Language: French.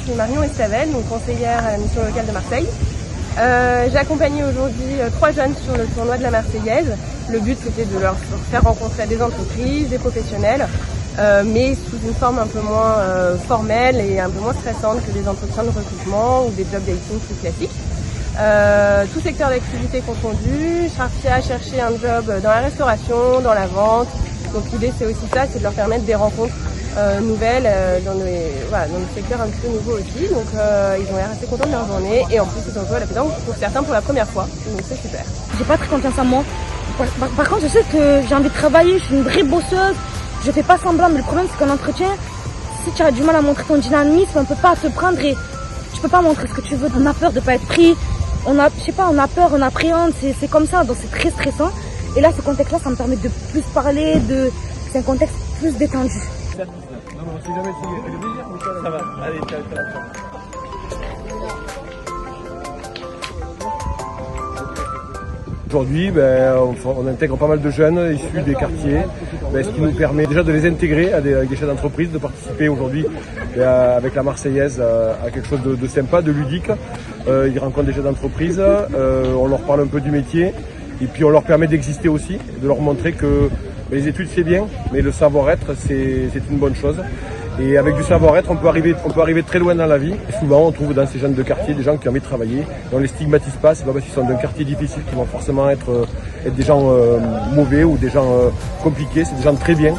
suis Marion Estavel, donc conseillère à la mission locale de Marseille. J'ai accompagné aujourd'hui 3 jeunes sur le tournoi de la Marseillaise. Le but c'était de leur faire rencontrer des entreprises, des professionnels, mais sous une forme un peu moins formelle et un peu moins stressante que des entretiens de recrutement ou des job dating plus classiques. Tout secteur d'activité confondu. Chartia a cherché un job dans la restauration, dans la vente. Donc l'idée c'est aussi ça, c'est de leur permettre des rencontres nouvelles dans des secteurs un petit peu nouveaux aussi. Donc ils ont l'air assez contents de leur journée et en plus ils ont joué à la pétanque pour certains pour la première fois. Donc c'est super. J'ai pas très confiance en moi. Par contre je sais que j'ai envie de travailler, je suis une vraie bosseuse, je fais pas semblant, mais le problème c'est qu'en entretien, si tu as du mal à montrer ton dynamisme, on peut pas te prendre et tu peux pas montrer ce que tu veux. On a peur de pas être pris, on a peur, on appréhende, c'est comme ça, donc c'est très stressant. Et là ce contexte-là, ça me permet de plus parler, c'est un contexte plus détendu. Non, mais on sait jamais si il fait le plaisir, Michel. Ça va, allez, ciao, ciao. Aujourd'hui, on intègre pas mal de jeunes issus des quartiers, ce qui nous permet déjà de les intégrer avec des chefs d'entreprise, de participer aujourd'hui avec la Marseillaise à quelque chose de sympa, de ludique. Ils rencontrent des chefs d'entreprise, on leur parle un peu du métier et puis on leur permet d'exister aussi, de leur montrer que les études c'est bien, mais le savoir-être c'est une bonne chose. Et avec du savoir-être, on peut arriver très loin dans la vie. Et souvent, on trouve dans ces jeunes de quartier des gens qui ont envie de travailler. Et on les stigmatise pas. C'est pas parce qu'ils sont d'un quartier difficile qu'ils vont forcément être des gens mauvais ou des gens compliqués. C'est des gens très bien.